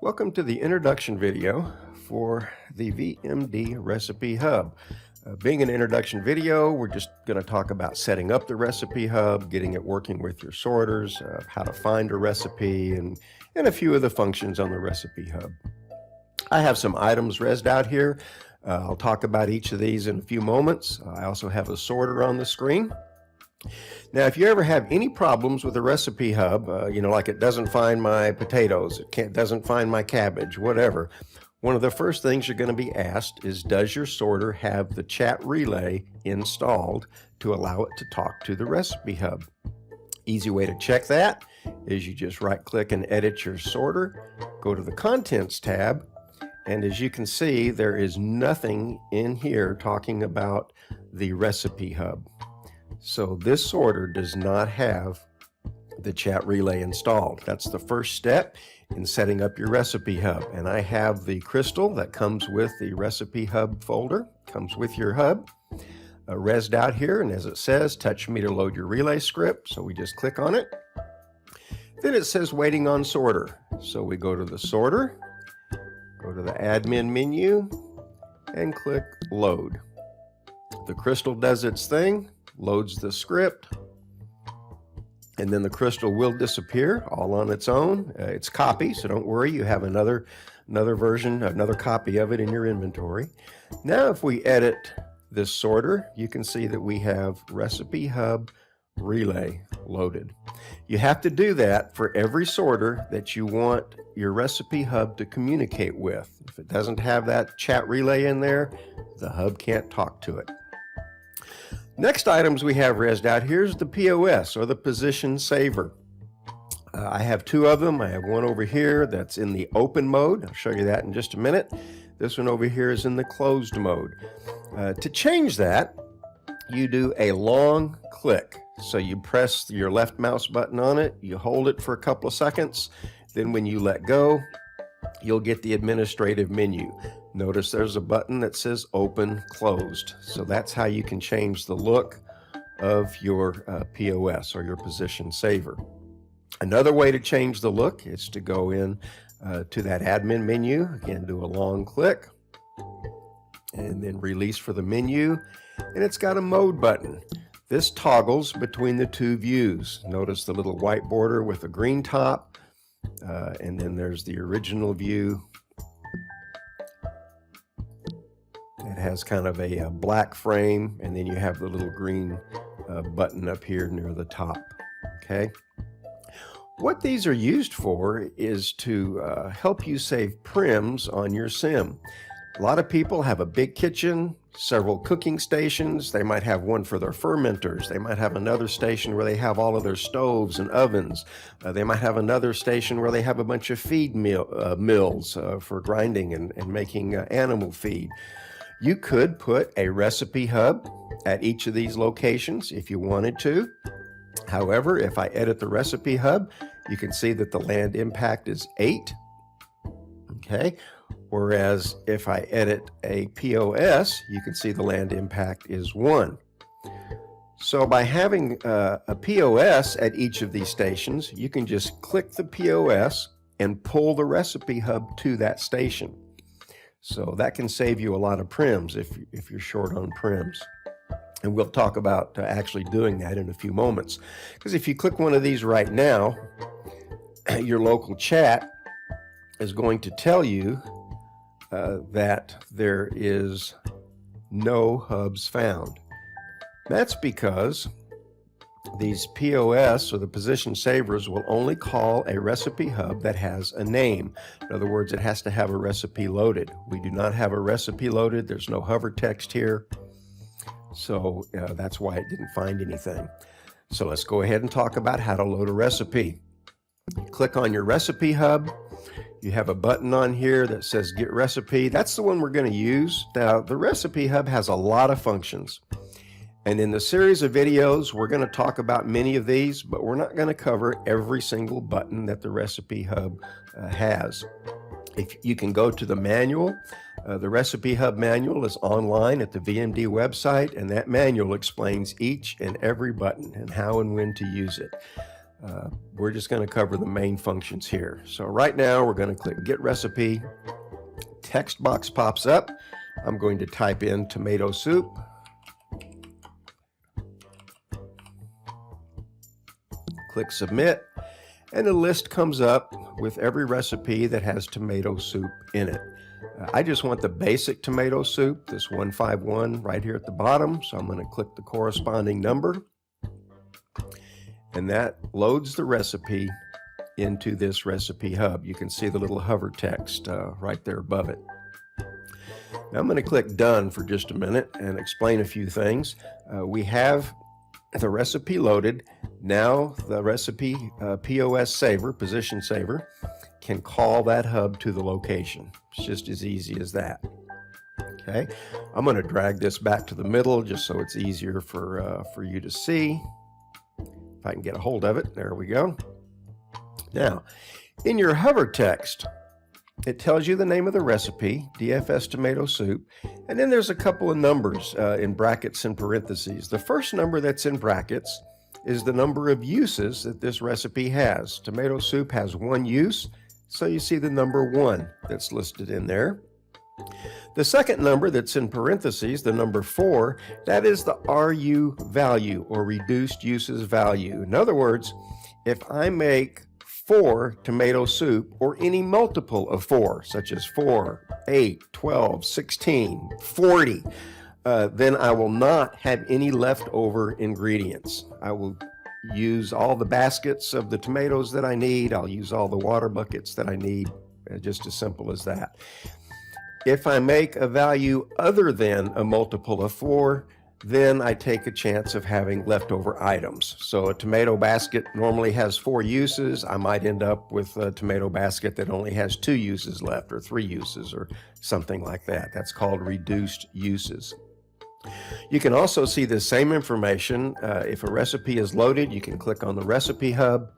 Welcome to the introduction video for the VMD Recipe Hub. Being an introduction video, we're just going to talk about setting up the Recipe Hub, getting it working with your sorters, how to find a recipe, and a few of the functions on the Recipe Hub. I have some items resed out here. I'll talk about each of these in a few moments. I also have a sorter on the screen. Now, if you ever have any problems with the Recipe Hub, like it doesn't find my potatoes, it doesn't find my cabbage, whatever, one of the first things you're going to be asked is, does your sorter have the chat relay installed to allow it to talk to the Recipe Hub? Easy way to check that is you just right-click and edit your sorter, go to the Contents tab, and as you can see, there is nothing in here talking about the Recipe Hub. So this sorter does not have the chat relay installed. That's the first step in setting up your Recipe Hub. And I have the crystal that comes with the Recipe Hub folder, comes with your hub, resed out here. And as it says, touch me to load your relay script. So we just click on it. Then it says waiting on sorter. So we go to the sorter, go to the admin menu, and click load. The crystal does its thing, loads the script, and then the crystal will disappear all on its own. It's copy, so don't worry, you have another version, another copy of it in your inventory. Now if we edit this sorter, you can see that we have Recipe Hub Relay loaded. You have to do that for every sorter that you want your Recipe Hub to communicate with. If it doesn't have that chat relay in there, the hub can't talk to it. Next items we have resed out here is the POS, or the position saver. I have two of them. I have one over here that's in the open mode. I'll show you that in just a minute. This one over here is in the closed mode. To change that, you do a long click. So you press your left mouse button on it, you hold it for a couple of seconds, then when you let go, you'll get the administrative menu. Notice there's a button that says open closed. So that's how you can change the look of your POS, or your position saver. Another way to change the look is to go in to that admin menu. Again, do a long click and then release for the menu. And it's got a mode button. This toggles between the two views. Notice the little white border with a green top. And then there's the original view. It has kind of a black frame, and then you have the little green button up here near the top. Okay. What these are used for is to help you save prims on your sim. A lot of people have a big kitchen, several cooking stations. They might have one for their fermenters. They might have another station where they have all of their stoves and ovens. They might have another station where they have a bunch of feed mills for grinding and making animal feed. You could put a Recipe Hub at each of these locations if you wanted to. However, if I edit the Recipe Hub, you can see that the land impact is 8. Okay. Whereas if I edit a POS, you can see the land impact is 1. So by having a POS at each of these stations, you can just click the POS and pull the Recipe Hub to that station. So that can save you a lot of prims if you're short on prims. And we'll talk about actually doing that in a few moments. Because if you click one of these right now, your local chat is going to tell you that there is no hubs found. That's because these POS, or the position savers, will only call a Recipe Hub that has a name. In other words, it has to have a recipe loaded. We do not have a recipe loaded. There's no hover text here. So that's why it didn't find anything. So let's go ahead and talk about how to load a recipe. Click on your Recipe Hub. You have a button on here that says Get Recipe. That's the one we're going to use. Now, the Recipe Hub has a lot of functions. And in the series of videos, we're going to talk about many of these, but we're not going to cover every single button that the Recipe Hub has. If you can go to the manual, the Recipe Hub manual is online at the VMD website, and that manual explains each and every button and how and when to use it. We're just going to cover the main functions here. So right now we're going to click Get Recipe. Text box pops up. I'm going to type in tomato soup. Click Submit, and a list comes up with every recipe that has tomato soup in it. I just want the basic tomato soup, this 151 right here at the bottom, so I'm going to click the corresponding number, and that loads the recipe into this recipe hub. You can see the little hover text right there above it. Now I'm going to click Done for just a minute and explain a few things. We have the recipe loaded. Now the recipe POS saver, position saver, can call that hub to the location. It's just as easy as that. Okay, I'm going to drag this back to the middle just so it's easier for you to see. If I can get a hold of it, there we go. Now, in your hover text, it tells you the name of the recipe, DFS tomato soup, and then there's a couple of numbers in brackets and parentheses. The first number that's in brackets is the number of uses that this recipe has. Tomato soup has one use, so you see the number 1 that's listed in there. The second number that's in parentheses, the number 4, that is the RU value, or reduced uses value. In other words, if I make 4 tomato soup, or any multiple of 4, such as 4, 8, 12, 16, 40, then I will not have any leftover ingredients. I will use all the baskets of the tomatoes that I need. I'll use all the water buckets that I need, just as simple as that. If I make a value other than a multiple of 4, then I take a chance of having leftover items. So a tomato basket normally has 4 uses. I might end up with a tomato basket that only has 2 uses left, or 3 uses, or something like that. That's called reduced uses. You can also see the same information. If a recipe is loaded, you can click on the Recipe Hub.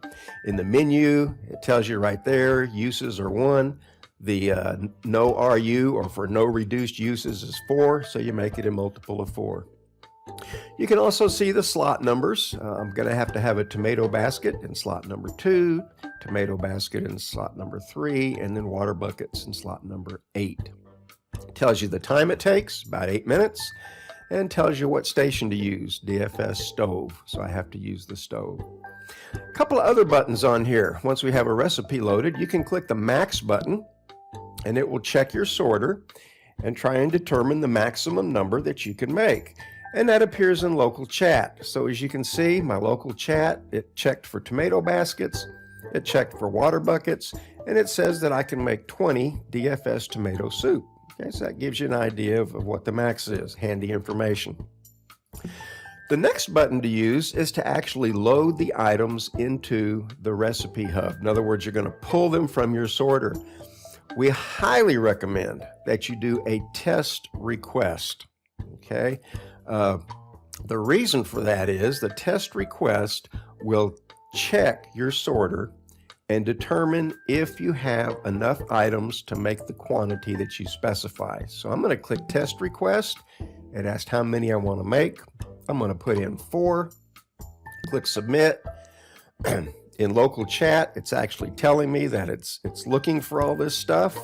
In the menu, it tells you right there, uses are 1. The no RU, or for no reduced uses, is 4, so you make it a multiple of 4. You can also see the slot numbers. I'm going to have a tomato basket in slot number 2, tomato basket in slot number 3, and then water buckets in slot number 8. It tells you the time it takes, about 8 minutes, and tells you what station to use, DFS stove, so I have to use the stove. A couple of other buttons on here. Once we have a recipe loaded, you can click the Max button, and it will check your sorter and try and determine the maximum number that you can make. And that appears in local chat. So as you can see, my local chat, it checked for tomato baskets, it checked for water buckets, and it says that I can make 20 DFS tomato soup. Okay, so that gives you an idea of what the max is. Handy information. The next button to use is to actually load the items into the Recipe Hub. In other words, you're going to pull them from your sorter. We highly recommend that you do a test request. Okay. The reason for that is the test request will check your sorter and determine if you have enough items to make the quantity that you specify. So I'm going to click Test Request. It asks how many I want to make. I'm going to put in 4. Click Submit. In local chat, it's actually telling me that it's looking for all this stuff.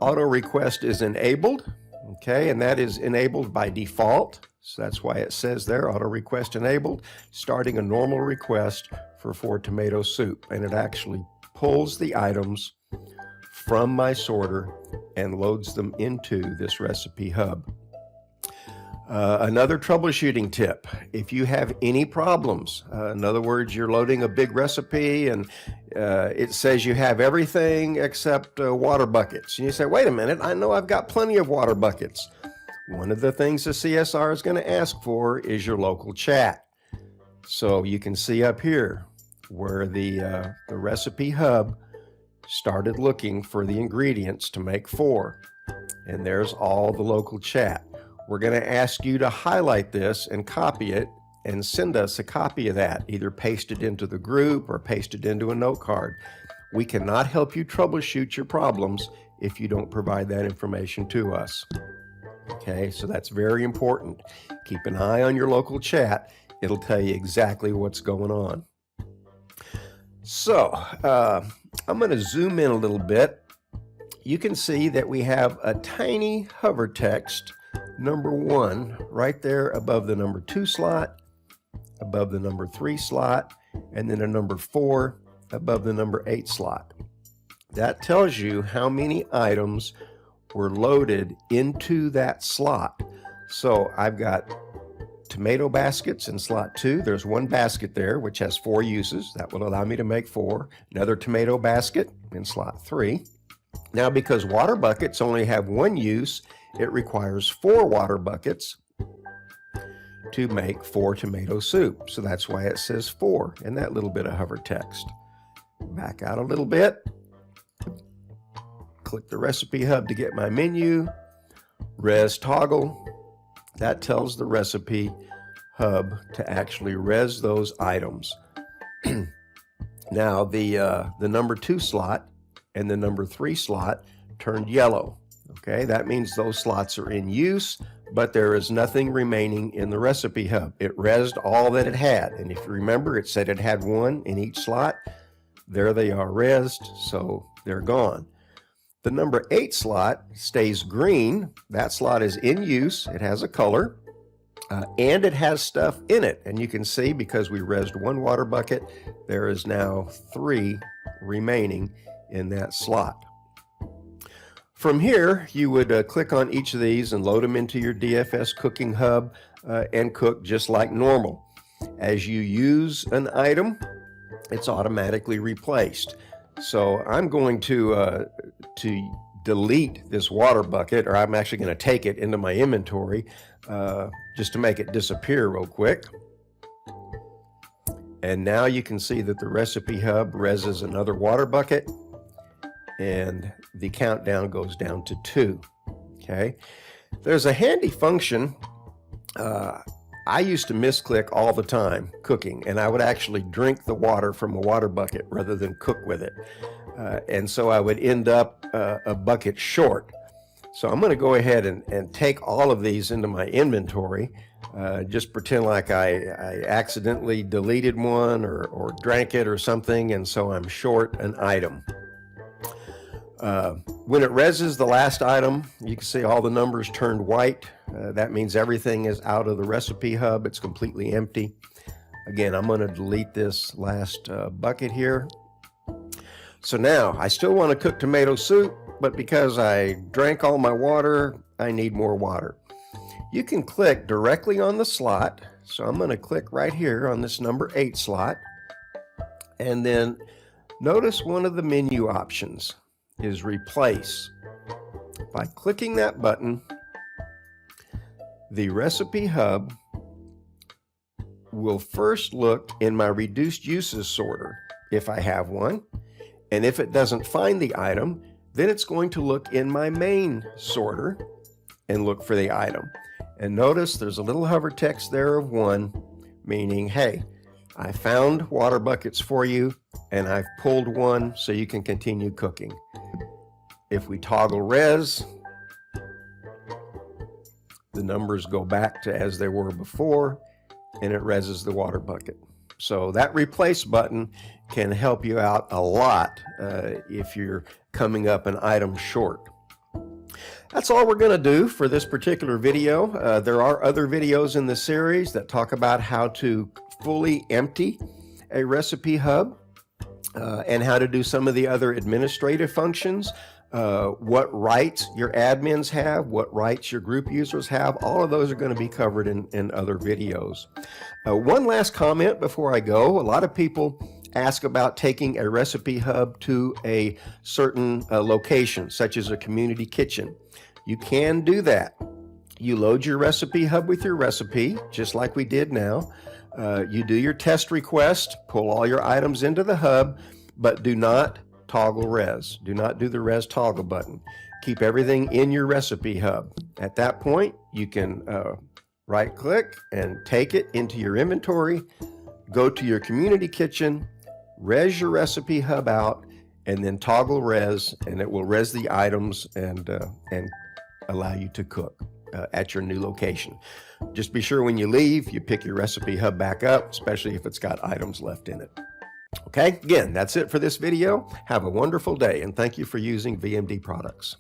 Auto request is enabled. Okay, and that is enabled by default. So that's why it says there, auto request enabled, starting a normal request for 4 tomato soup. And it actually pulls the items from my sorter and loads them into this Recipe Hub. Another troubleshooting tip, if you have any problems, in other words, you're loading a big recipe and it says you have everything except water buckets. And you say, wait a minute, I know I've got plenty of water buckets. One of the things the CSR is going to ask for is your local chat. So you can see up here where the Recipe Hub started looking for the ingredients to make 4. And there's all the local chat. We're going to ask you to highlight this and copy it and send us a copy of that, either paste it into the group or paste it into a note card. We cannot help you troubleshoot your problems if you don't provide that information to us. Okay, so that's very important. Keep an eye on your local chat. It'll tell you exactly what's going on. So I'm going to zoom in a little bit. You can see that we have a tiny hover text, number 1, right there above the number 2 slot, above the number 3 slot, and then a number 4 above the number 8 slot. That tells you how many items were loaded into that slot. So I've got tomato baskets in slot 2. There's one basket there which has 4 uses. That will allow me to make 4. Another tomato basket in slot 3. Now, because water buckets only have 1 use, it requires 4 water buckets to make 4 tomato soup. So that's why it says 4 in that little bit of hover text. Back out a little bit. Click the Recipe Hub to get my menu. Res toggle. That tells the Recipe Hub to actually res those items. Now, the number 2 slot and the number 3 slot turned yellow. Okay, that means those slots are in use, but there is nothing remaining in the Recipe Hub. It resed all that it had, and if you remember, it said it had 1 in each slot. There they are resed, so they're gone. The number 8 slot stays green. That slot is in use. It has a color, and it has stuff in it. And you can see, because we resed 1 water bucket, there is now 3 remaining in that slot. From here, you would click on each of these and load them into your DFS cooking hub and cook just like normal. As you use an item, it's automatically replaced. So I'm going to delete this water bucket, or I'm actually going to take it into my inventory just to make it disappear real quick. And now you can see that the Recipe Hub reses another water bucket, and the countdown goes down to 2. Okay, there's a handy function. I used to misclick all the time cooking, and I would actually drink the water from a water bucket rather than cook with it. And so I would end up a bucket short. So I'm going to go ahead and take all of these into my inventory. Just pretend like I accidentally deleted one or drank it or something, and so I'm short an item. When it reses the last item, you can see all the numbers turned white. That means everything is out of the Recipe Hub. It's completely empty. Again, I'm going to delete this last bucket here. So now I still want to cook tomato soup, but because I drank all my water, I need more water. You can click directly on the slot. So I'm going to click right here on this number 8 slot. And then notice one of the menu options is replace. By clicking that button, the Recipe Hub will first look in my reduced uses sorter if I have one, and if it doesn't find the item, then it's going to look in my main sorter and look for the item. And notice there's a little hover text there of 1, meaning, hey, I found water buckets for you, and I've pulled 1 so you can continue cooking. If we toggle res, the numbers go back to as they were before, and it reses the water bucket. So that replace button can help you out a lot if you're coming up an item short. That's all we're going to do for this particular video. There are other videos in the series that talk about how to fully empty a Recipe Hub and how to do some of the other administrative functions. What rights your admins have, what rights your group users have, all of those are going to be covered in other videos. One last comment before I go. A lot of people ask about taking a Recipe Hub to a certain location, such as a community kitchen. You can do that. You load your Recipe Hub with your recipe, just like we did now. You do your test request, pull all your items into the hub, but do not toggle res. Do not do the res toggle button. Keep everything in your Recipe Hub. At that point, you can right click and take it into your inventory, go to your community kitchen, res your Recipe Hub out, and then toggle res, and it will res the items and allow you to cook at your new location. Just be sure when you leave, you pick your Recipe Hub back up, especially if it's got items left in it. Okay, again, that's it for this video. Have a wonderful day, and thank you for using VMD products.